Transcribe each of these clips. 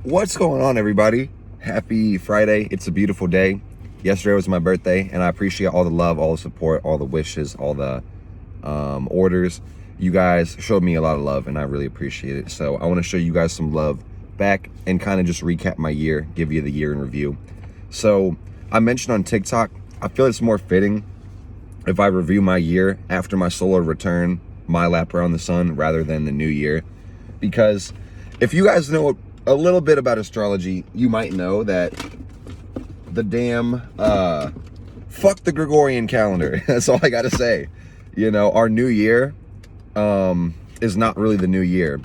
What's going on, everybody? Happy Friday. It's a beautiful day. Yesterday was my birthday, and I appreciate all the love, all the support, all the wishes, all the orders. You guys showed me a lot of love, and I really appreciate it. So I want to show you guys some love back and kind of just recap my year, give you the year in review. So I mentioned on TikTok, I feel it's more fitting if I review my year after my solar return, my lap around the sun, rather than the new year. Because if you guys know a little bit about astrology, you might know that the damn fuck the Gregorian calendar. That's all I gotta say. You know, our new year is not really the new year.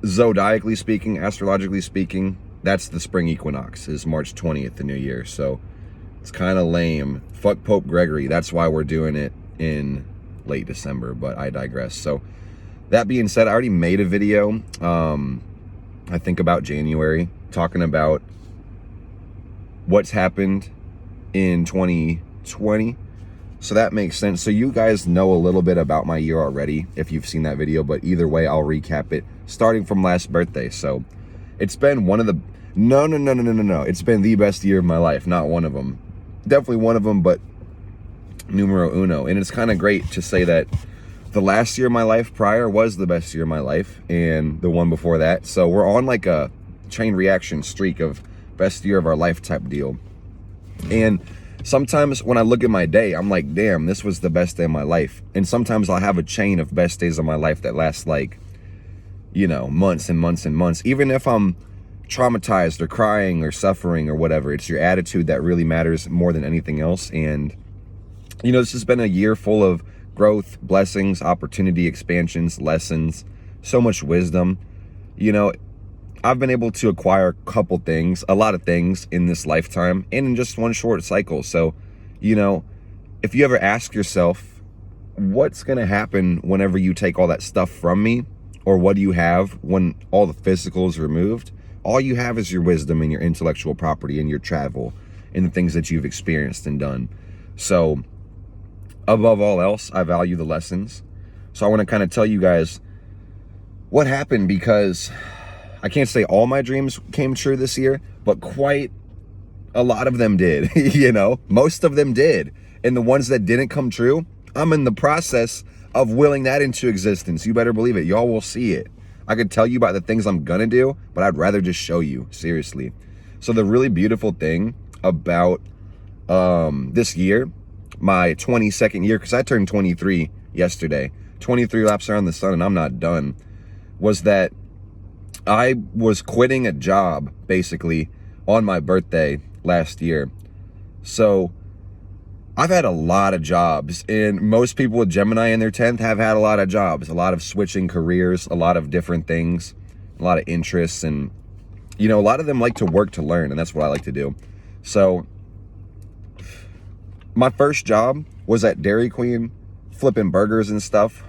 Zodiacally speaking, astrologically speaking, that's the spring equinox, is March 20th, the new year. So it's kind of lame. Fuck Pope Gregory. That's why we're doing it in late December, but I digress. So that being said, I already made a video, I think about January, talking about what's happened in 2020. So that makes sense. So you guys know a little bit about my year already if you've seen that video, but either way, I'll recap it starting from last birthday. So it's been one of the, no. It's been the best year of my life. Not one of them. Definitely one of them, but numero uno. And it's kind of great to say that the last year of my life prior was the best year of my life, and the one before that. So we're on like a chain reaction streak of best year of our life type deal. And sometimes when I look at my day, I'm like, damn, this was the best day of my life. And sometimes I'll have a chain of best days of my life that lasts like, you know, months and months and months. Even if I'm traumatized or crying or suffering or whatever, it's your attitude that really matters more than anything else. And, you know, this has been a year full of growth, blessings, opportunity, expansions, lessons, so much wisdom. You know, I've been able to acquire a couple things, a lot of things in this lifetime and in just one short cycle. So, you know, if you ever ask yourself, what's going to happen whenever you take all that stuff from me? Or what do you have when all the physical is removed? All you have is your wisdom and your intellectual property and your travel and the things that you've experienced and done. So above all else, I value the lessons. So I want to kind of tell you guys what happened, because I can't say all my dreams came true this year, but quite a lot of them did. You know, most of them did. And the ones that didn't come true, I'm in the process of willing that into existence. You better believe it. Y'all will see it. I could tell you about the things I'm gonna do, but I'd rather just show you, seriously. So the really beautiful thing about this year, my 22nd year, because I turned 23 yesterday, 23 laps around the sun and I'm not done, was that I was quitting a job basically on my birthday last year. So I've had a lot of jobs, and most people with Gemini in their 10th have had a lot of jobs, a lot of switching careers, a lot of different things, a lot of interests. And, you know, a lot of them like to work to learn, and that's what I like to do. So my first job was at Dairy Queen, flipping burgers and stuff.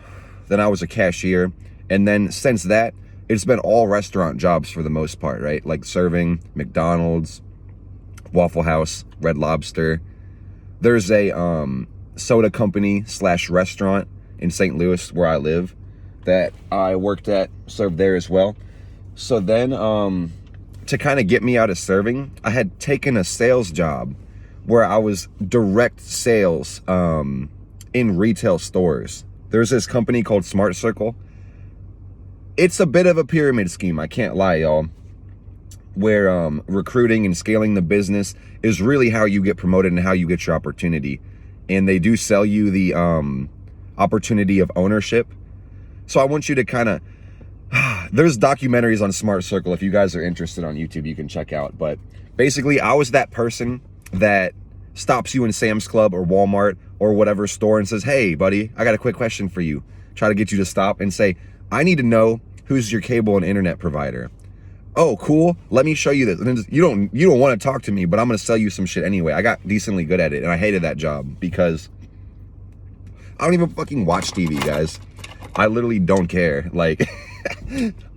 Then I was a cashier. And then since that, it's been all restaurant jobs for the most part, right? Like serving McDonald's, Waffle House, Red Lobster. There's a soda company / restaurant in St. Louis where I live that I worked at, served there as well. So then to kind of get me out of serving, I had taken a sales job where I was direct sales in retail stores. There's this company called Smart Circle. It's a bit of a pyramid scheme, I can't lie, y'all, where recruiting and scaling the business is really how you get promoted and how you get your opportunity. And they do sell you the opportunity of ownership. So I want you to kind of, there's documentaries on Smart Circle. If you guys are interested on YouTube, you can check out. But basically, I was that person that stops you in Sam's Club or Walmart or whatever store and says, hey, buddy, I got a quick question for you. Try to get you to stop and say, I need to know who's your cable and internet provider. Oh, cool. Let me show you this. And you don't want to talk to me, but I'm going to sell you some shit anyway. I got decently good at it, and I hated that job because I don't even fucking watch TV, guys. I literally don't care. Like,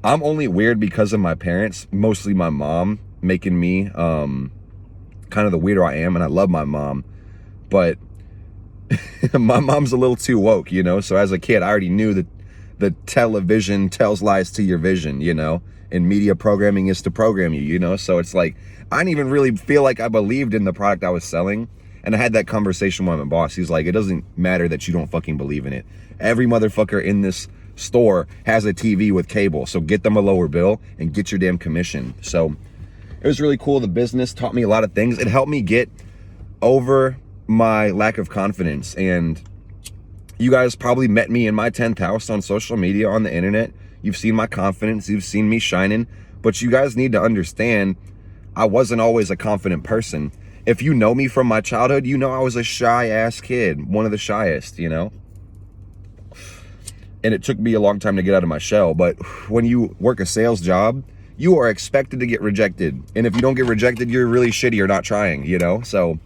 I'm only weird because of my parents, mostly my mom, making me kind of the weirder I am, and I love my mom, but my mom's a little too woke, you know? So as a kid, I already knew that the television tells lies to your vision, you know, and media programming is to program you, you know. So it's like, I didn't even really feel like I believed in the product I was selling. And I had that conversation with my boss. He's like, it doesn't matter that you don't fucking believe in it. Every motherfucker in this store has a TV with cable, so get them a lower bill and get your damn commission. So it was really cool. The business taught me a lot of things. It helped me get over my lack of confidence. And you guys probably met me in my 10th house on social media, on the internet. You've seen my confidence, you've seen me shining, but you guys need to understand I wasn't always a confident person. If you know me from my childhood, you know I was a shy ass kid, one of the shyest, you know. And it took me a long time to get out of my shell. But when you work a sales job, you are expected to get rejected. And if you don't get rejected, you're really shitty or not trying, you know? So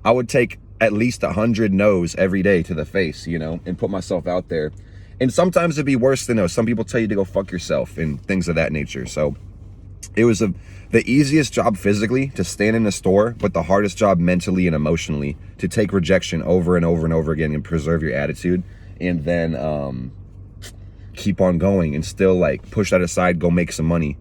I would take at least 100 no's every day to the face, you know, and put myself out there. And sometimes it'd be worse than no. Some people tell you to go fuck yourself and things of that nature. So it was the easiest job physically to stand in a store, but the hardest job mentally and emotionally to take rejection over and over and over again and preserve your attitude. And then, keep on going and still like push that aside, go make some money.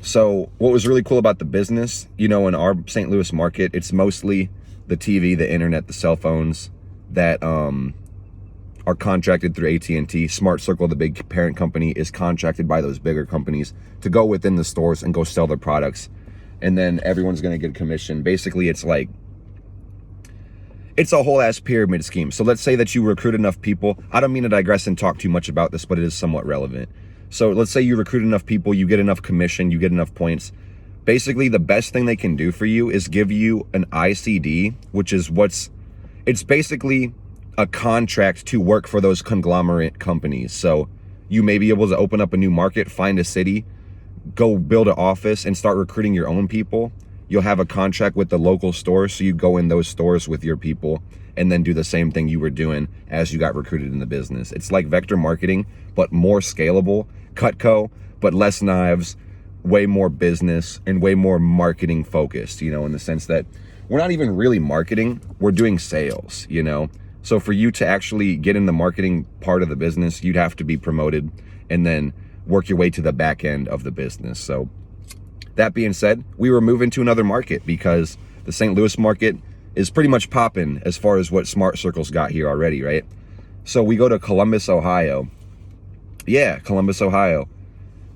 So what was really cool about the business, you know, in our St. Louis market, it's mostly the TV, the internet, the cell phones that are contracted through AT&T. Smart Circle, the big parent company, is contracted by those bigger companies to go within the stores and go sell their products. And then everyone's going to get a commission. Basically, it's like, it's a whole ass pyramid scheme. So let's say that you recruit enough people. I don't mean to digress and talk too much about this, but it is somewhat relevant. So let's say you recruit enough people, you get enough commission, you get enough points. Basically, the best thing they can do for you is give you an ICD, which is it's basically a contract to work for those conglomerate companies. So you may be able to open up a new market, find a city, go build an office and start recruiting your own people. You'll have a contract with the local stores, so you go in those stores with your people and then do the same thing you were doing as you got recruited in the business. It's like vector marketing, but more scalable. Cutco, but less knives, way more business and way more marketing focused, you know, in the sense that we're not even really marketing, we're doing sales, you know. So for you to actually get in the marketing part of the business, you'd have to be promoted and then work your way to the back end of the business. So that being said, we were moving to another market because the St. Louis market is pretty much popping as far as what Smart Circle's got here already, right? So we go to Columbus, Ohio. Yeah, Columbus, Ohio.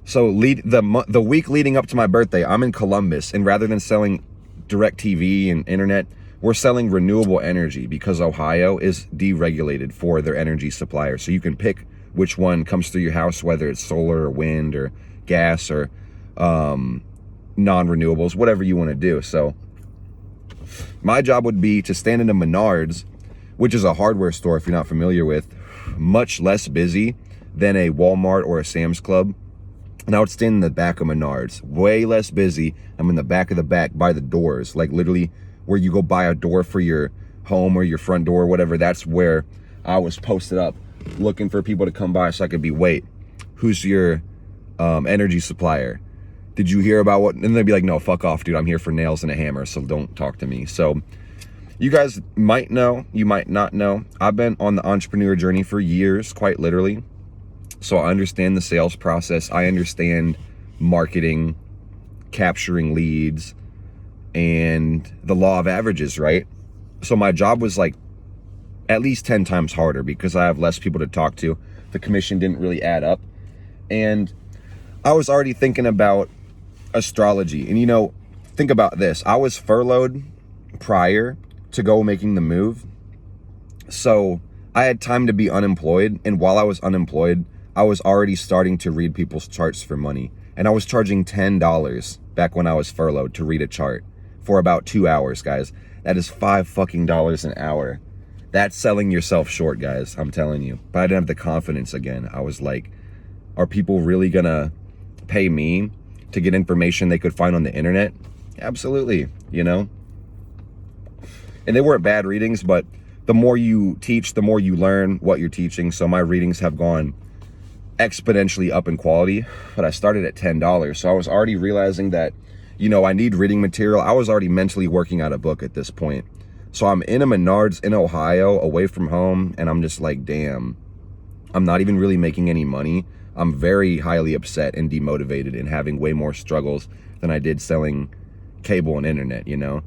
So the week leading up to my birthday, I'm in Columbus, and rather than selling direct TV and internet, we're selling renewable energy because Ohio is deregulated for their energy supplier. So you can pick which one comes through your house, whether it's solar or wind or gas or non-renewables, whatever you want to do. So my job would be to stand in a Menards, which is a hardware store if you're not familiar with, much less busy than a Walmart or a Sam's Club. And I would stand in the back of Menards, way less busy. I'm in the back of the back by the doors, like literally where you go buy a door for your home or your front door, whatever. That's where I was posted up looking for people to come by so I could be, wait, who's your energy supplier? Did you hear about what? And they'd be like, no, fuck off, dude. I'm here for nails and a hammer, so don't talk to me. So you guys might know, you might not know, I've been on the entrepreneur journey for years, quite literally. So I understand the sales process. I understand marketing, capturing leads, and the law of averages, right? So my job was like at least 10 times harder because I have less people to talk to. The commission didn't really add up. And I was already thinking about astrology. And you know, think about this. I was furloughed prior to go making the move. So I had time to be unemployed. And while I was unemployed, I was already starting to read people's charts for money. And I was charging $10 back when I was furloughed to read a chart for about 2 hours, guys. That is $5 fucking an hour. That's selling yourself short, guys. I'm telling you. But I didn't have the confidence again. I was like, are people really gonna pay me to get information they could find on the internet? Absolutely, you know? And they weren't bad readings, but the more you teach, the more you learn what you're teaching. So my readings have gone exponentially up in quality, but I started at $10. So I was already realizing that, you know, I need reading material. I was already mentally working out a book at this point. So I'm in a Menards in Ohio, away from home, and I'm just like, damn, I'm not even really making any money. I'm very highly upset and demotivated and having way more struggles than I did selling cable and internet, you know?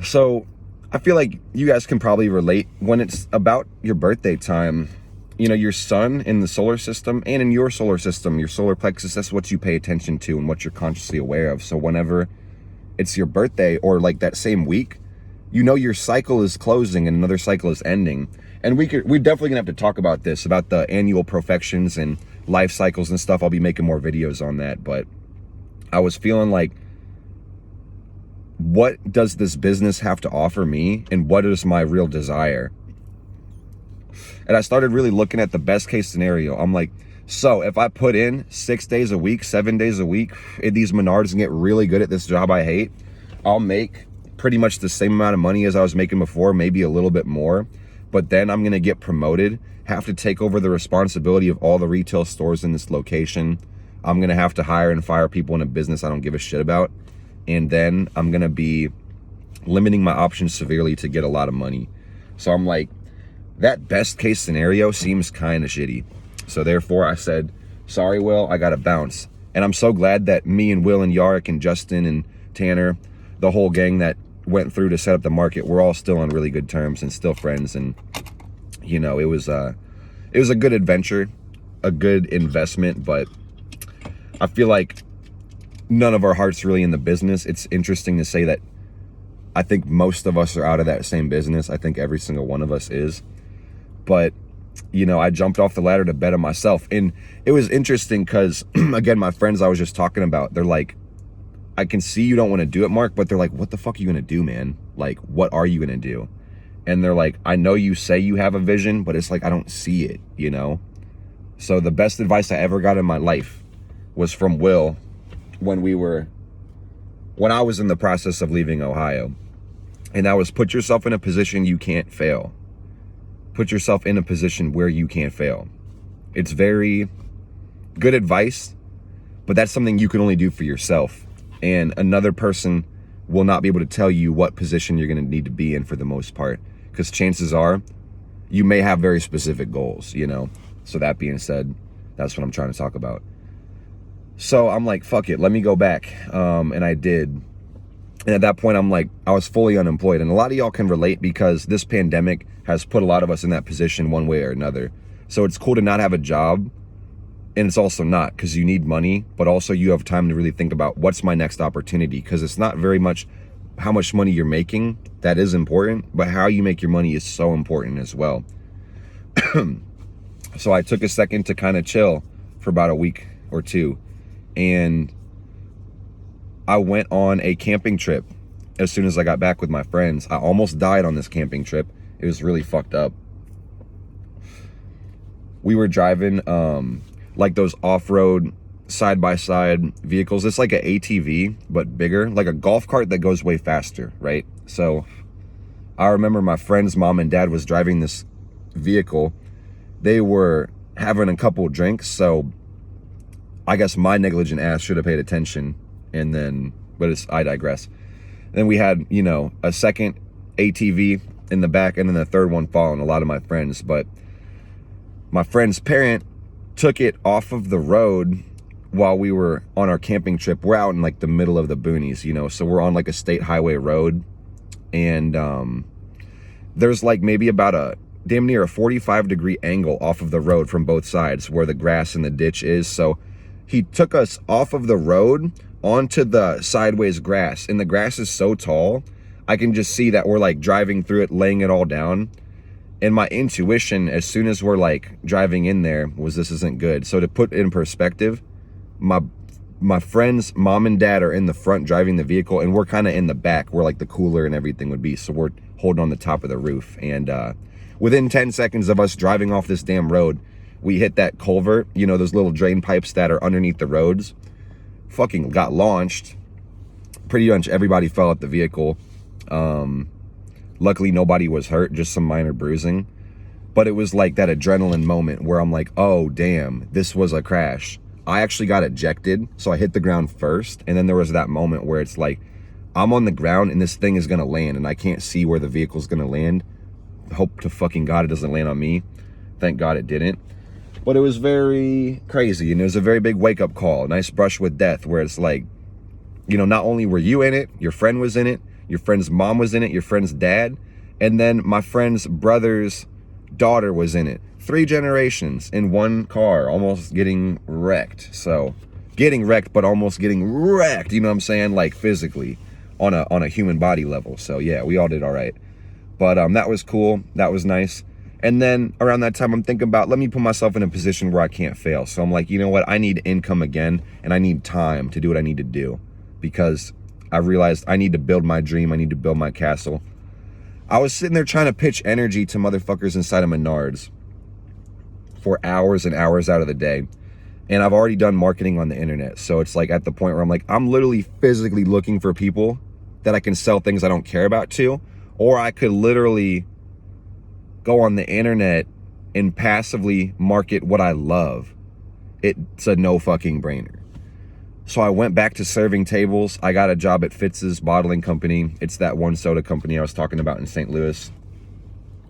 So I feel like you guys can probably relate when it's about your birthday time. You know, your sun in the solar system and in your solar system, your solar plexus, that's what you pay attention to and what you're consciously aware of. So whenever it's your birthday or like that same week, you know your cycle is closing and another cycle is ending. And we're definitely gonna have to talk about this, about the annual profections and life cycles and stuff. I'll be making more videos on that, but I was feeling like, what does this business have to offer me and what is my real desire? And I started really looking at the best case scenario. I'm like, so if I put in 6 days a week, 7 days a week at these Menards and get really good at this job I hate, I'll make pretty much the same amount of money as I was making before, maybe a little bit more. But then I'm gonna get promoted, have to take over the responsibility of all the retail stores in this location. I'm gonna have to hire and fire people in a business I don't give a shit about. And then I'm gonna be limiting my options severely to get a lot of money. So I'm like, that best case scenario seems kind of shitty. So therefore I said, sorry, Will, I gotta bounce. And I'm so glad that me and Will and Yarrick and Justin and Tanner, the whole gang that went through to set up the market, we're all still on really good terms and still friends. And you know, it was a good adventure, a good investment, but I feel like none of our hearts really in the business. It's interesting to say that I think most of us are out of that same business. I think every single one of us is. But, you know, I jumped off the ladder to bet on myself. And it was interesting because, again, my friends I was just talking about, they're like, I can see you don't want to do it, Mark, but they're like, what the fuck are you going to do, man? Like, what are you going to do? And they're like, I know you say you have a vision, but it's like, I don't see it, you know? So the best advice I ever got in my life was from Will when I was in the process of leaving Ohio. And that was, put yourself in a position you can't fail. Put yourself in a position where you can't fail. It's very good advice, but that's something you can only do for yourself. And another person will not be able to tell you what position you're going to need to be in for the most part. Because chances are, you may have very specific goals, you know? So that being said, that's what I'm trying to talk about. So I'm like, fuck it, let me go back. And I did. And at that point, I'm like, I was fully unemployed. And a lot of y'all can relate because this pandemic has put a lot of us in that position one way or another. So it's cool to not have a job. And it's also not, because you need money, but also you have time to really think about what's my next opportunity. Because it's not very much how much money you're making. That is important. But how you make your money is so important as well. So I took a second to kind of chill for about a week or two. And I went on a camping trip as soon as I got back with my friends. I almost died on this camping trip. It was really fucked up. We were driving like those off-road side-by-side vehicles. It's like an ATV, but bigger, like a golf cart that goes way faster, right? So I remember my friend's mom and dad was driving this vehicle. They were having a couple drinks, so I guess my negligent ass should have paid attention. And then, I digress. Then we had, you know, a second ATV in the back and then the third one following, a lot of my friends. But my friend's parent took it off of the road while we were on our camping trip. We're out in like the middle of the boonies, you know, so we're on like a state highway road. And there's like maybe about a damn near a 45-degree angle off of the road from both sides where the grass and the ditch is. So he took us off of the road onto the sideways grass, and the grass is so tall I can just see that we're like driving through it, laying it all down. And my intuition as soon as we're like driving in there was, this isn't good. So to put it in perspective, my friend's mom and dad are in the front driving the vehicle, and we're kind of in the back where like the cooler and everything would be. So we're holding on the top of the roof, and within 10 seconds of us driving off this damn road, we hit that culvert, you know, those little drain pipes that are underneath the roads. Fucking got launched. Pretty much everybody fell out the vehicle. Luckily nobody was hurt, just some minor bruising. But it was like that adrenaline moment where I'm like, oh damn, this was a crash. I actually got ejected, so I hit the ground first, and then there was that moment where it's like, I'm on the ground and this thing is gonna land, and I can't see where the vehicle's gonna land. Hope to fucking God it doesn't land on me. Thank God it didn't. But it was very crazy, and it was a very big wake-up call, a nice brush with death, where it's like, you know, not only were you in it, your friend was in it, your friend's mom was in it, your friend's dad, and then my friend's brother's daughter was in it. 3 generations in one car, almost getting wrecked. So, getting wrecked, but almost getting wrecked, you know what I'm saying? Like physically, on a human body level. So yeah, we all did all right. But that was cool, that was nice. And then around that time, I'm thinking about, let me put myself in a position where I can't fail. So I'm like, you know what? I need income again, and I need time to do what I need to do, because I realized I need to build my dream. I need to build my castle. I was sitting there trying to pitch energy to motherfuckers inside of Menards for hours and hours out of the day. And I've already done marketing on the internet. So it's like at the point where I'm like, I'm literally physically looking for people that I can sell things I don't care about to, or I could literally go on the internet and passively market what I love. It's a no fucking brainer. So I went back to serving tables. I got a job at Fitz's bottling company. It's that one soda company I was talking about in St. Louis.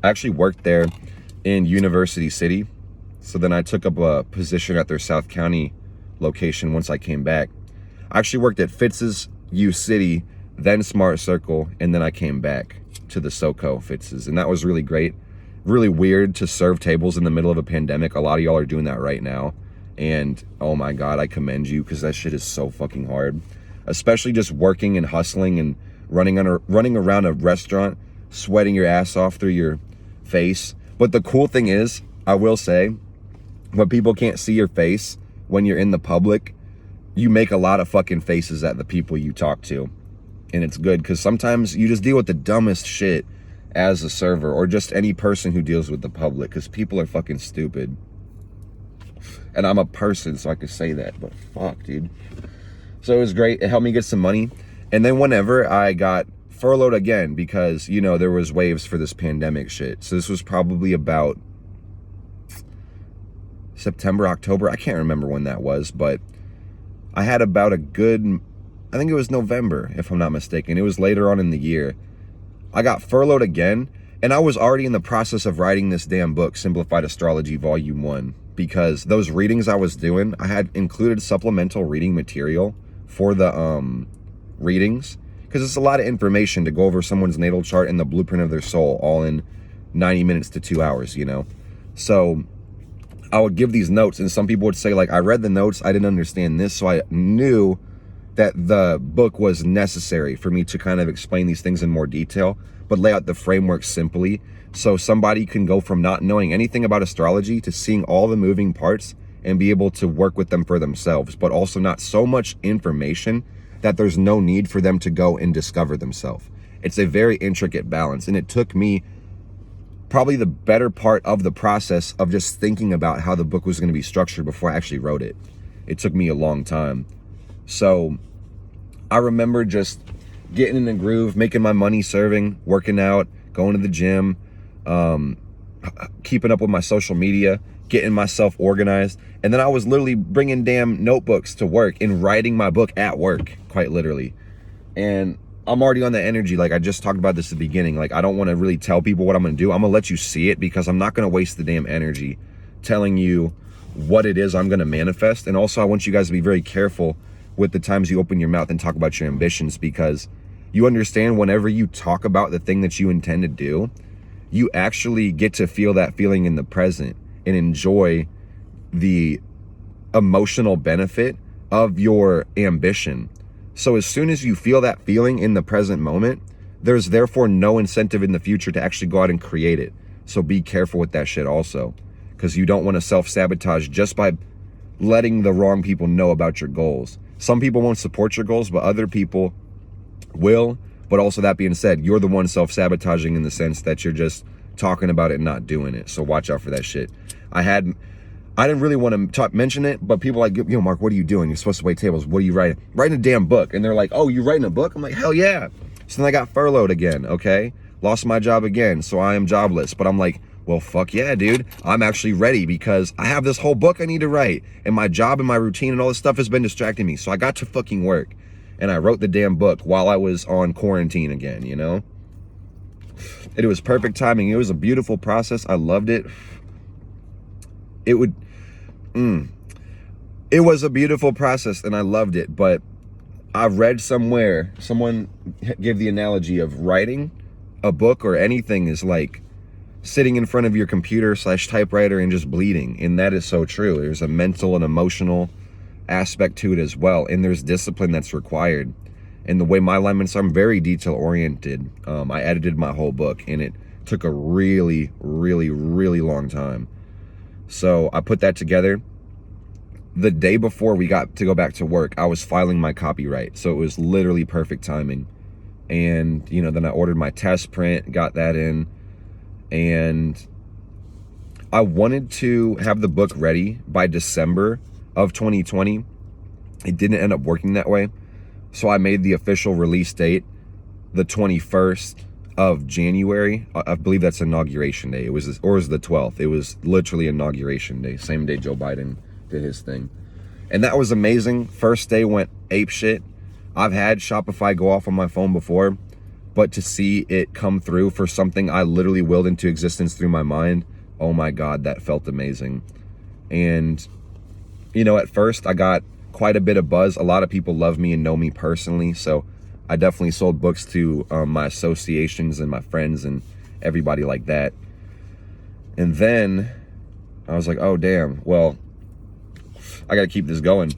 I actually worked there in University City. So then I took up a position at their South County location once I came back. I actually worked at Fitz's U City, then Smart Circle, and then I came back to the SoCo Fitz's, and that was really great. Really weird to serve tables in the middle of a pandemic. A lot of y'all are doing that right now. And oh my God, I commend you, because that shit is so fucking hard. Especially just working and hustling and running around a restaurant, sweating your ass off through your face. But the cool thing is, I will say, when people can't see your face, when you're in the public, you make a lot of fucking faces at the people you talk to. And it's good, because sometimes you just deal with the dumbest shit as a server, or just any person who deals with the public, because people are fucking stupid. And I'm a person, so I could say that, but fuck, dude. So it was great. It helped me get some money. And then whenever I got furloughed again, because, you know, there was waves for this pandemic shit. So this was probably about September, October. I can't remember when that was, but I had about a good, I think it was November, if I'm not mistaken. It was later on in the year. I got furloughed again, and I was already in the process of writing this damn book, Simplified Astrology Volume 1, because those readings I was doing, I had included supplemental reading material for the readings, because it's a lot of information to go over someone's natal chart and the blueprint of their soul all in 90 minutes to 2 hours, you know? So I would give these notes, and some people would say, like, I read the notes, I didn't understand this, so I knew that the book was necessary for me to kind of explain these things in more detail, but lay out the framework simply, so somebody can go from not knowing anything about astrology to seeing all the moving parts and be able to work with them for themselves, but also not so much information that there's no need for them to go and discover themselves. It's a very intricate balance, and it took me probably the better part of the process of just thinking about how the book was going to be structured before I actually wrote it. It took me a long time. So I remember just getting in the groove, making my money serving, working out, going to the gym, keeping up with my social media, getting myself organized. And then I was literally bringing damn notebooks to work and writing my book at work, quite literally. And I'm already on the energy. Like I just talked about this at the beginning. Like I don't want to really tell people what I'm going to do. I'm going to let you see it, because I'm not going to waste the damn energy telling you what it is I'm going to manifest. And also I want you guys to be very careful with the times you open your mouth and talk about your ambitions, because you understand whenever you talk about the thing that you intend to do, you actually get to feel that feeling in the present and enjoy the emotional benefit of your ambition. So as soon as you feel that feeling in the present moment, there's therefore no incentive in the future to actually go out and create it. So be careful with that shit also, because you don't want to self-sabotage just by letting the wrong people know about your goals. Some people won't support your goals, but other people will. But also, that being said, you're the one self-sabotaging in the sense that you're just talking about it and not doing it. So watch out for that shit. I didn't really want to mention it, but people are like, yo, Mark, what are you doing? You're supposed to wait tables. What are you writing? Writing a damn book. And they're like, oh, you writing a book? I'm like, hell yeah. So then I got furloughed again, okay? Lost my job again, so I am jobless. But I'm like, well, fuck yeah, dude. I'm actually ready, because I have this whole book I need to write, and my job and my routine and all this stuff has been distracting me. So I got to fucking work, and I wrote the damn book while I was on quarantine again, you know? It was perfect timing. It was a beautiful process. I loved it. it would, it was a beautiful process and I loved it. But I read somewhere, someone gave the analogy of writing a book or anything is like sitting in front of your computer / typewriter and just bleeding. And that is so true. There's a mental and emotional aspect to it as well. And there's discipline that's required. And the way my alignments are, I'm very detail oriented. I edited my whole book and it took a really, really, really long time. So I put that together. The day before we got to go back to work, I was filing my copyright. So it was literally perfect timing. And, then I ordered my test print, got that in. And I wanted to have the book ready by December of 2020. It didn't end up working that way. So I made the official release date the 21st of January. I believe that's inauguration day. It was the 12th. It was literally inauguration day, same day Joe Biden did his thing. And that was amazing. First day went ape shit. I've had Shopify go off on my phone before, but to see it come through for something I literally willed into existence through my mind, oh my God, that felt amazing. And, at first I got quite a bit of buzz. A lot of people love me and know me personally. So I definitely sold books to my associations and my friends and everybody like that. And then I was like, oh, damn, well, I got to keep this going.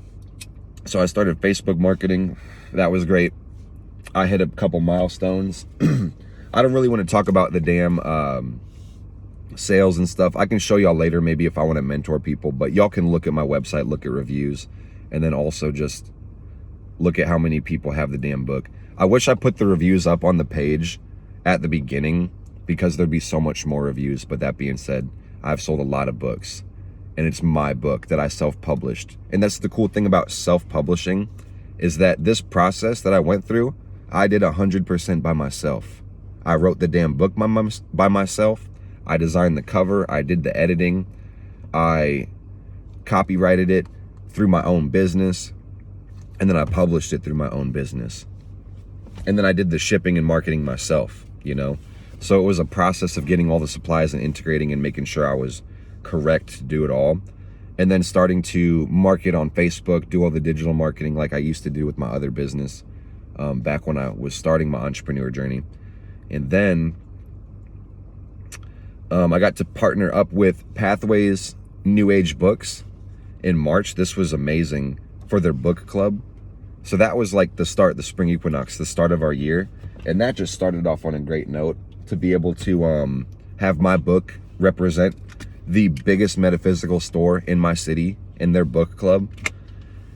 So I started Facebook marketing. That was great. I hit a couple milestones. I don't really want to talk about the damn sales and stuff. I can show y'all later maybe if I want to mentor people, but y'all can look at my website, look at reviews, and then also just look at how many people have the damn book. I wish I put the reviews up on the page at the beginning because there'd be so much more reviews. But that being said, I've sold a lot of books. And it's my book that I self-published. And that's the cool thing about self-publishing is that this process that I went through, I did 100% by myself. I wrote the damn book by myself. I designed the cover. I did the editing. I copyrighted it through my own business. And then I published it through my own business. And then I did the shipping and marketing myself, So it was a process of getting all the supplies and integrating and making sure I was correct to do it all, and then starting to market on Facebook, do all the digital marketing like I used to do with my other business back when I was starting my entrepreneur journey. And then I got to partner up with Pathways New Age Books in March. This was amazing for their book club. So that was like the spring equinox, the start of our year. And that just started off on a great note to be able to have my book represent the biggest metaphysical store in my city in their book club.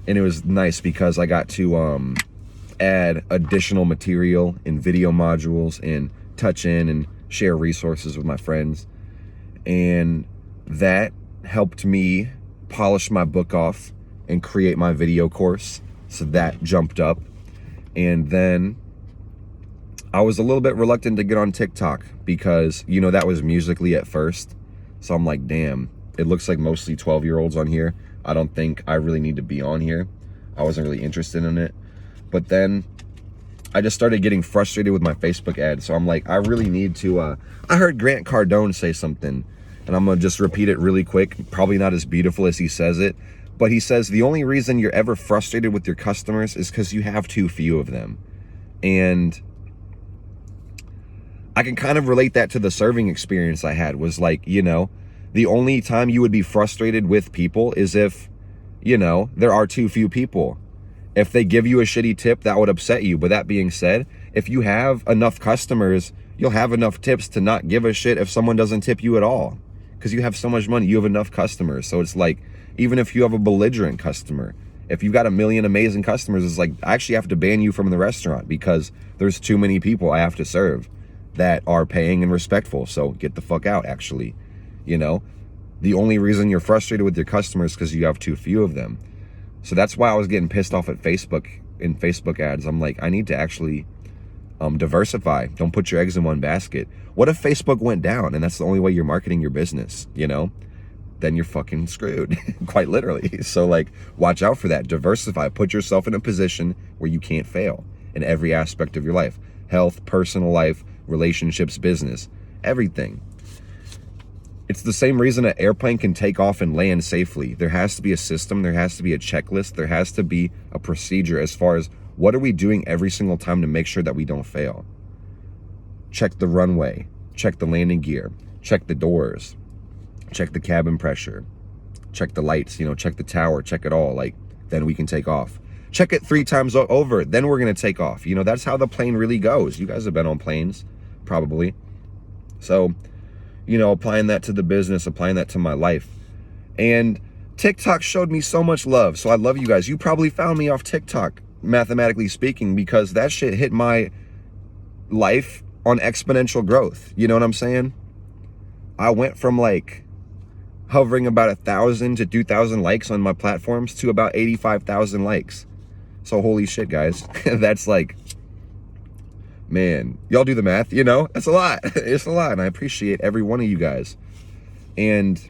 And it was nice because I got to add additional material in video modules and touch in and share resources with my friends. And that helped me polish my book off and create my video course. So that jumped up. And then I was a little bit reluctant to get on TikTok because, that was Musical.ly at first. So I'm like, damn, it looks like mostly 12-year-olds on here. I don't think I really need to be on here. I wasn't really interested in it. But then I just started getting frustrated with my Facebook ads. So I'm like, I really need to, I heard Grant Cardone say something, and I'm going to just repeat it really quick. Probably not as beautiful as he says it, but he says the only reason you're ever frustrated with your customers is because you have too few of them. And I can kind of relate that to the serving experience I had. Was like, the only time you would be frustrated with people is if, there are too few people. If they give you a shitty tip, that would upset you. But that being said, if you have enough customers, you'll have enough tips to not give a shit if someone doesn't tip you at all. Because you have so much money, you have enough customers. So it's like, even if you have a belligerent customer, if you've got 1 million amazing customers, it's like, I actually have to ban you from the restaurant because there's too many people I have to serve that are paying and respectful. So get the fuck out, actually. The only reason you're frustrated with your customers is because you have too few of them. So that's why I was getting pissed off at Facebook in Facebook ads. I'm like, I need to actually diversify. Don't put your eggs in one basket. What if Facebook went down and that's the only way you're marketing your business, Then you're fucking screwed, quite literally. So like, watch out for that. Diversify. Put yourself in a position where you can't fail in every aspect of your life. Health, personal life, relationships, business, everything. It's the same reason an airplane can take off and land safely. There has to be a system, there has to be a checklist, there has to be a procedure as far as what are we doing every single time to make sure that we don't fail. Check the runway, check the landing gear, check the doors, check the cabin pressure, check the lights, check the tower, check it all, like, then we can take off. Check it 3 times over, then we're gonna take off. That's how the plane really goes. You guys have been on planes, probably. So, applying that to the business, applying that to my life. And TikTok showed me so much love. So I love you guys. You probably found me off TikTok, mathematically speaking, because that shit hit my life on exponential growth. You know what I'm saying? I went from like hovering about 1,000 to 2,000 likes on my platforms to about 85,000 likes. So holy shit, guys. That's like, man, y'all do the math, that's a lot. It's a lot. And I appreciate every one of you guys. And,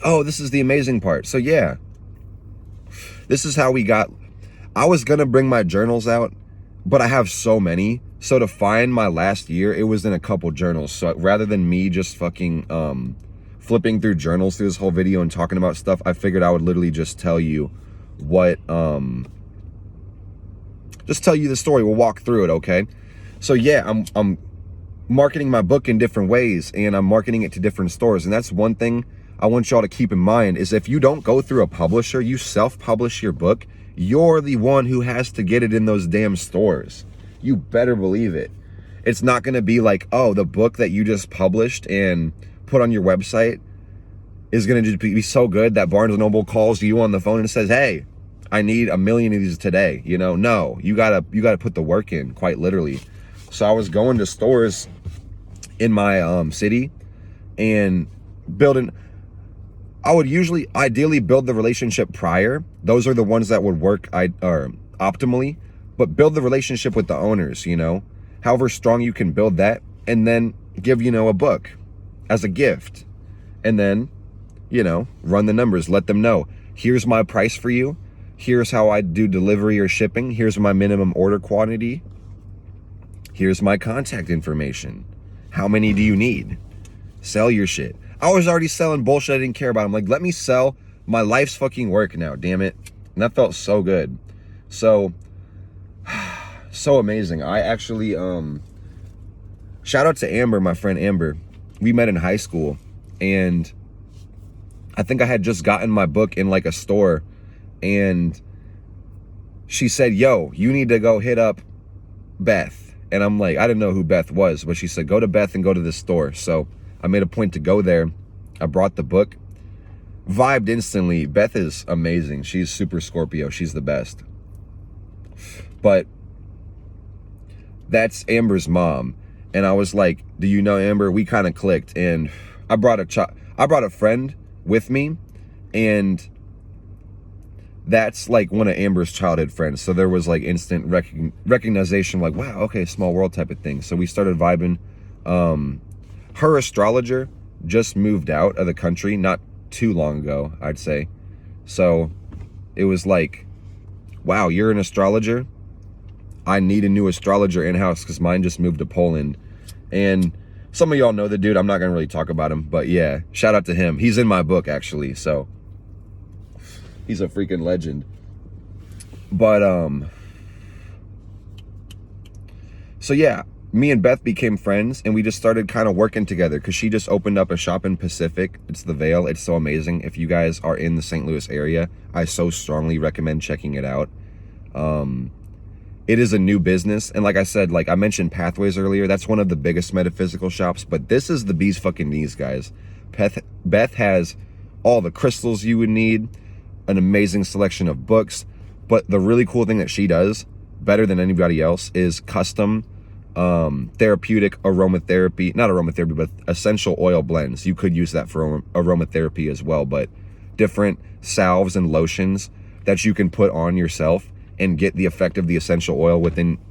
oh, this is the amazing part. So yeah, this is how we got, I was going to bring my journals out, but I have so many. So to find my last year, it was in a couple journals. So rather than me just fucking flipping through journals through this whole video and talking about stuff, I figured I would literally just tell you what, just tell you the story. We'll walk through it, okay? So yeah, I'm marketing my book in different ways, and I'm marketing it to different stores. And that's one thing I want y'all to keep in mind is if you don't go through a publisher, you self-publish your book, you're the one who has to get it in those damn stores. You better believe it. It's not going to be like, oh, the book that you just published and put on your website is going to just be so good that Barnes & Noble calls you on the phone and says, hey, I need 1 million of these today. No, you gotta put the work in, quite literally. So I was going to stores in my city and building. I would ideally build the relationship prior. Those are the ones that would work optimally, but build the relationship with the owners, however strong you can build that, and then give, a book as a gift. And then, run the numbers, let them know, here's my price for you. Here's how I do delivery or shipping. Here's my minimum order quantity. Here's my contact information. How many do you need? Sell your shit. I was already selling bullshit I didn't care about. I'm like, let me sell my life's fucking work now, damn it. And that felt so good. So amazing. I actually, shout out to Amber, my friend Amber. We met in high school, and I think I had just gotten my book in like a store, and she said, yo, you need to go hit up Beth. And I'm like, I didn't know who Beth was, but she said, go to Beth and go to this store. So I made a point to go there. I brought the book, vibed instantly. Beth is amazing. She's super Scorpio. She's the best. But that's Amber's mom. And I was like, do you know Amber? We kind of clicked. And I brought a friend with me, and that's like one of Amber's childhood friends. So there was like instant recognition, like, wow, okay, small world type of thing. So we started vibing. Her astrologer just moved out of the country not too long ago, I'd say. So it was like, wow, you're an astrologer? I need a new astrologer in-house because mine just moved to Poland. And some of y'all know the dude. I'm not going to really talk about him. But yeah, shout out to him. He's in my book, actually. So he's a freaking legend. But, so yeah, me and Beth became friends, and we just started kind of working together because she just opened up a shop in Pacific. It's the Vale. It's so amazing. If you guys are in the St. Louis area, I so strongly recommend checking it out. It is a new business. And like I said, like I mentioned Pathways earlier, that's one of the biggest metaphysical shops, but this is the bee's fucking knees, guys. Beth has all the crystals you would need, an amazing selection of books, but the really cool thing that she does better than anybody else is custom therapeutic aromatherapy, not aromatherapy, but essential oil blends. You could use that for aromatherapy as well, but different salves and lotions that you can put on yourself and get the effect of the essential oil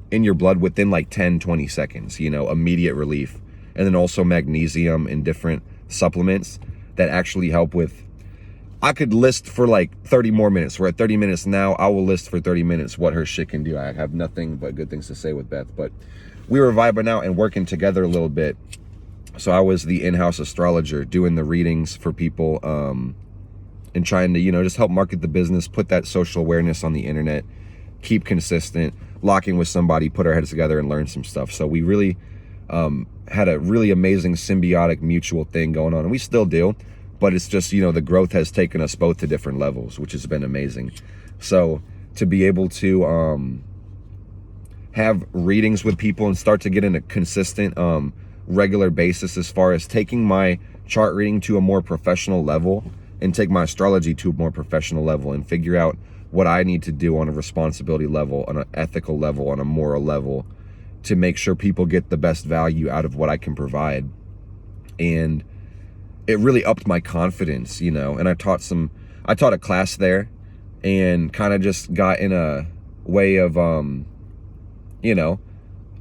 in your blood within like 10-20 seconds, immediate relief. And then also magnesium and different supplements that actually help with, I could list for like 30 more minutes. We're at 30 minutes now. I will list for 30 minutes what her shit can do. I have nothing but good things to say with Beth, but we were vibing out and working together a little bit. So I was the in-house astrologer doing the readings for people, and trying to, just help market the business, put that social awareness on the internet, keep consistent, locking with somebody, put our heads together and learn some stuff. So we really had a really amazing symbiotic mutual thing going on, and we still do, but it's just, the growth has taken us both to different levels, which has been amazing. So to be able to have readings with people and start to get in a consistent regular basis as far as taking my chart reading to a more professional level and take my astrology to a more professional level and figure out what I need to do on a responsibility level, on an ethical level, on a moral level, to make sure people get the best value out of what I can provide. And it really upped my confidence, and I taught a class there and kind of just got in a way of,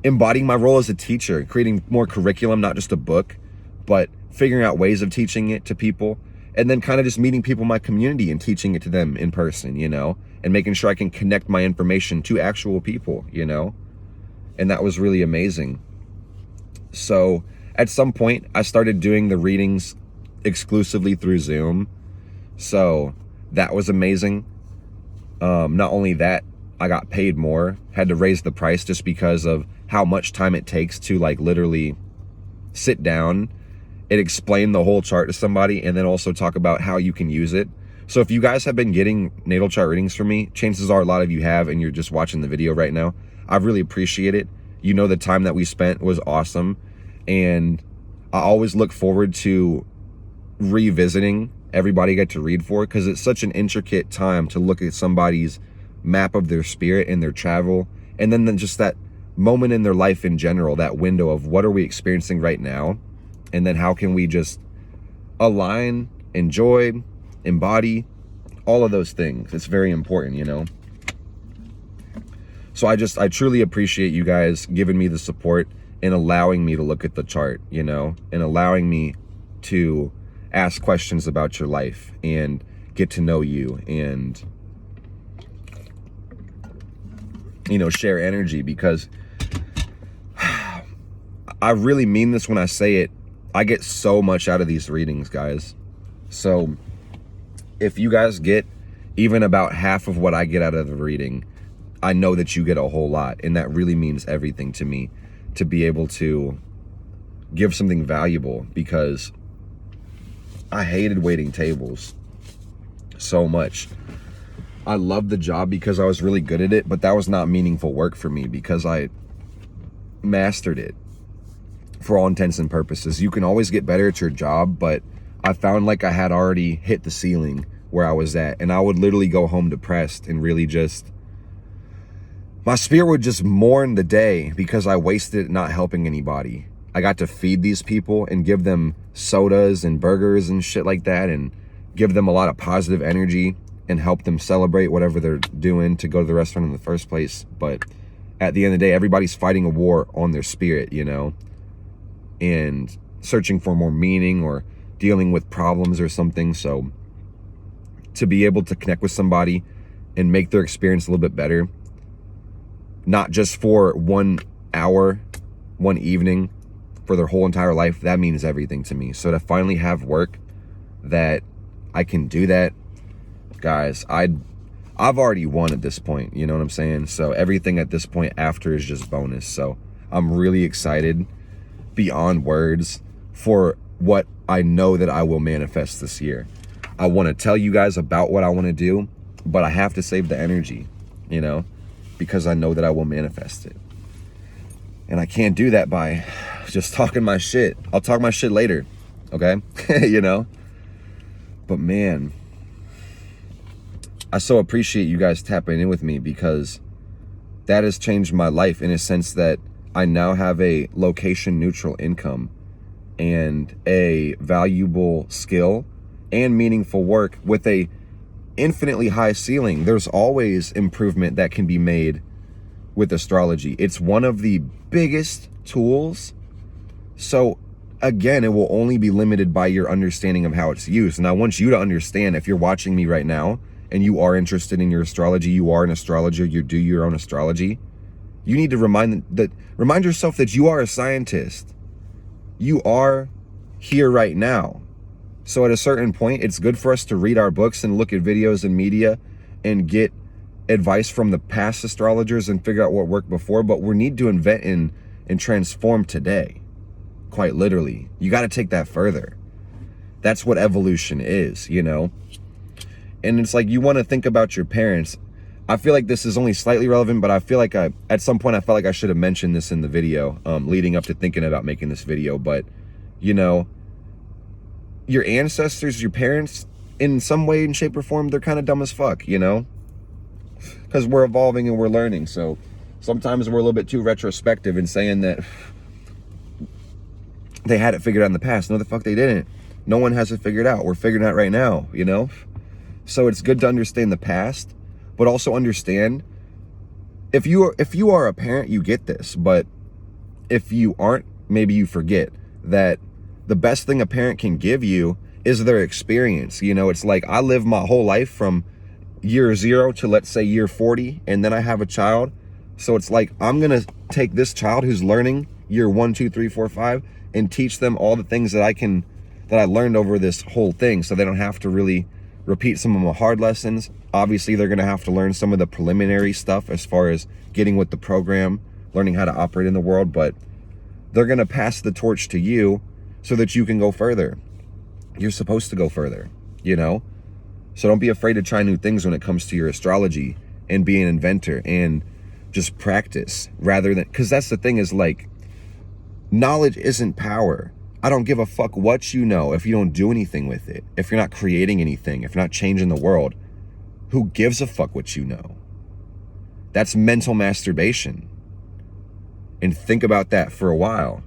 embodying my role as a teacher, creating more curriculum, not just a book, but figuring out ways of teaching it to people, and then kind of just meeting people in my community and teaching it to them in person, and making sure I can connect my information to actual people, and that was really amazing. So at some point I started doing the readings exclusively through Zoom. So that was amazing. Not only that, I got paid more, had to raise the price just because of how much time it takes to literally sit down and explain the whole chart to somebody and then also talk about how you can use it. So if you guys have been getting natal chart readings from me, chances are a lot of you have, and you're just watching the video right now. I really appreciate it. The time that we spent was awesome, and I always look forward to revisiting everybody I get to read for, because it's such an intricate time to look at somebody's map of their spirit and their travel, and then just that moment in their life in general, that window of what are we experiencing right now, and then how can we just align, enjoy, embody all of those things. It's very important, So I truly appreciate you guys giving me the support and allowing me to look at the chart, and allowing me to ask questions about your life and get to know you and, share energy, because I really mean this when I say it. I get so much out of these readings, guys. So if you guys get even about half of what I get out of the reading, I know that you get a whole lot, and that really means everything to me, to be able to give something valuable, because I hated waiting tables so much. I loved the job because I was really good at it, but that was not meaningful work for me because I mastered it for all intents and purposes. You can always get better at your job, but I found like I had already hit the ceiling where I was at, and I would literally go home depressed and really just, my spirit would just mourn the day because I wasted it not helping anybody. I got to feed these people and give them sodas and burgers and shit like that, and give them a lot of positive energy and help them celebrate whatever they're doing to go to the restaurant in the first place. But at the end of the day, everybody's fighting a war on their spirit, and searching for more meaning or dealing with problems or something. So to be able to connect with somebody and make their experience a little bit better, not just for 1 hour, one evening, for their whole entire life, that means everything to me. So to finally have work that I can do that, guys, I've already won at this point, you know what I'm saying? So everything at this point after is just bonus. So I'm really excited beyond words for what I know that I will manifest this year. I want to tell you guys about what I want to do, but I have to save the energy, because I know that I will manifest it. And I can't do that by just talking my shit. I'll talk my shit later, okay? But man, I so appreciate you guys tapping in with me, because that has changed my life in a sense that I now have a location neutral income and a valuable skill and meaningful work with a infinitely high ceiling. There's always improvement that can be made with astrology. It's one of the biggest tools. So again, it will only be limited by your understanding of how it's used. And I want you to understand, if you're watching me right now and you are interested in your astrology, you are an astrologer, you do your own astrology, you need to remind yourself that you are a scientist. You are here right now. So at a certain point, it's good for us to read our books and look at videos and media and get advice from the past astrologers and figure out what worked before, but we need to invent and transform today. Quite literally. You got to take that further. That's what evolution is, you know? And it's like, you want to think about your parents. I feel like this is only slightly relevant, but I feel like at some point I felt like I should have mentioned this in the video, leading up to thinking about making this video. But, you know, your ancestors, your parents, in some way, in shape or form, they're kind of dumb as fuck, you know? Because we're evolving and we're learning. So sometimes we're a little bit too retrospective in saying that they had it figured out in the past. No, the fuck they didn't. No one has it figured out. We're figuring it out right now, you know? So it's good to understand the past, but also understand, if you are a parent, you get this. But if you aren't, maybe you forget that the best thing a parent can give you is their experience. You know, it's like, I live my whole life from year 0 to, let's say, year 40, and then I have a child. So it's like, I'm gonna take this child who's learning year 1, 2, 3, 4, 5 and teach them all the things that I learned over this whole thing, so they don't have to really repeat some of my hard lessons. Obviously, they're gonna have to learn some of the preliminary stuff as far as getting with the program, learning how to operate in the world, but they're gonna pass the torch to you so that you can go further. You're supposed to go further, you know? So don't be afraid to try new things when it comes to your astrology and be an inventor, and just practice rather than, because that's the thing, is like, knowledge isn't power. I don't give a fuck what you know if you don't do anything with it. If you're not creating anything, if you're not changing the world, who gives a fuck what you know? That's mental masturbation. And think about that for a while,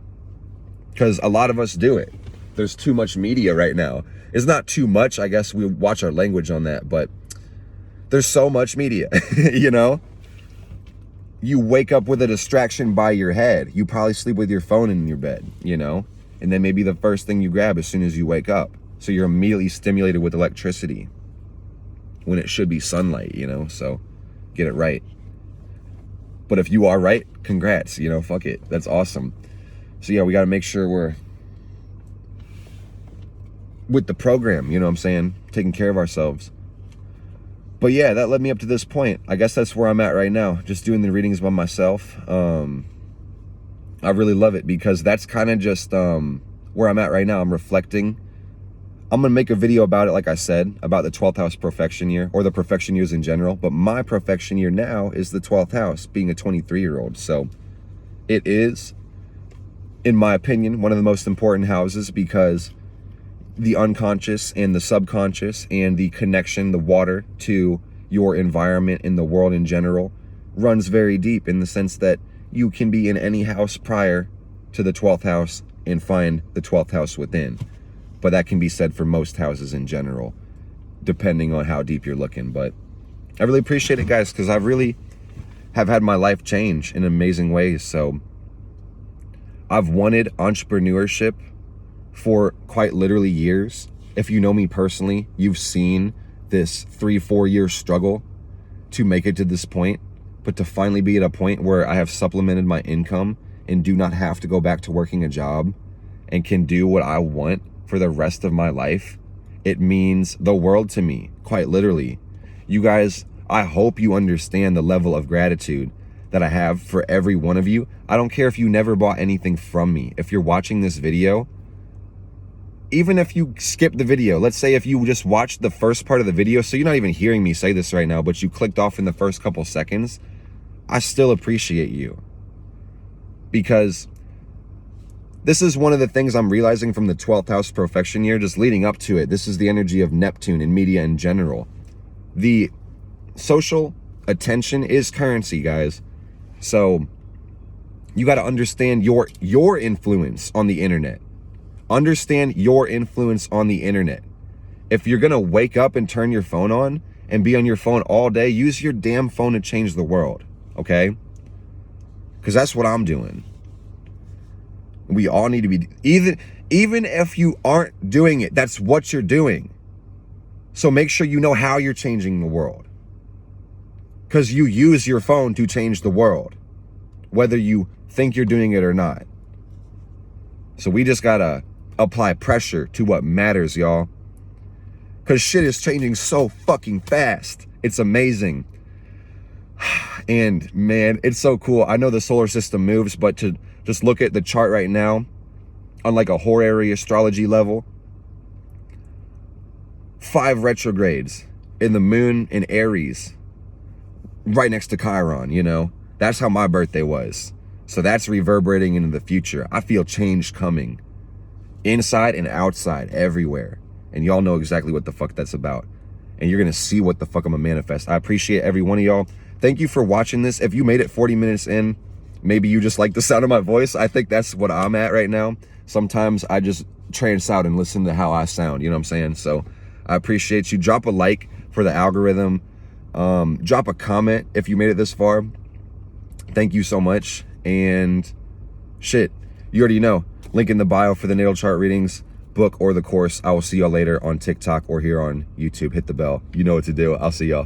because a lot of us do it. There's too much media right now. It's not too much, I guess we watch our language on that, but there's so much media, you know? You wake up with a distraction by your head. You probably sleep with your phone in your bed, you know? And then maybe the first thing you grab as soon as you wake up. So you're immediately stimulated with electricity when it should be sunlight, you know? So get it right. But if you are right, congrats, you know, fuck it. That's awesome. So yeah, we got to make sure we're with the program, you know what I'm saying? Taking care of ourselves. But yeah, that led me up to this point. I guess that's where I'm at right now. Just doing the readings by myself. I really love it, because that's kind of just where I'm at right now. I'm reflecting. I'm going to make a video about it, like I said, about the 12th house profection year, or the profection years in general. But my profection year now is the 12th house, being a 23-year-old. So it is, in my opinion, one of the most important houses, because the unconscious and the subconscious and the connection, the water to your environment and the world in general runs very deep, in the sense that you can be in any house prior to the 12th house and find the 12th house within. But that can be said for most houses in general, depending on how deep you're looking. But I really appreciate it, guys, because I really have had my life change in amazing ways. So I've wanted entrepreneurship for quite literally years. If you know me personally, you've seen this 3-4 year struggle to make it to this point. But to finally be at a point where I have supplemented my income and do not have to go back to working a job and can do what I want for the rest of my life, it means the world to me, quite literally. You guys, I hope you understand the level of gratitude that I have for every one of you. I don't care if you never bought anything from me. If you're watching this video, even if you skip the video, let's say if you just watched the first part of the video, so you're not even hearing me say this right now, but you clicked off in the first couple seconds, I still appreciate you. Because this is one of the things I'm realizing from the 12th house profection year, just leading up to it. This is the energy of Neptune and media in general. The social attention is currency, guys. So you got to understand your influence on the internet. Understand your influence on the internet. If you're going to wake up and turn your phone on and be on your phone all day, use your damn phone to change the world, okay? Because that's what I'm doing. We all need to be, even if you aren't doing it, that's what you're doing. So make sure you know how you're changing the world. Because you use your phone to change the world, whether you think you're doing it or not. So we just gotta apply pressure to what matters, y'all. Because shit is changing so fucking fast. It's amazing. And man, it's so cool. I know the solar system moves, but to just look at the chart right now on like a horary astrology level, 5 retrogrades in the moon in Aries, right next to Chiron, you know? That's how my birthday was. So that's reverberating into the future. I feel change coming. Inside and outside, everywhere. And y'all know exactly what the fuck that's about. And you're gonna see what the fuck I'm gonna manifest. I appreciate every one of y'all. Thank you for watching this. If you made it 40 minutes in, maybe you just like the sound of my voice. I think that's what I'm at right now. Sometimes I just trance out and listen to how I sound, you know what I'm saying? So I appreciate you. Drop a like for the algorithm. Drop a comment if you made it this far. Thank you so much. And shit, you already know. Link in the bio for the natal chart readings, book, or the course. I will see y'all later on TikTok or here on YouTube. Hit the bell. You know what to do. I'll see y'all.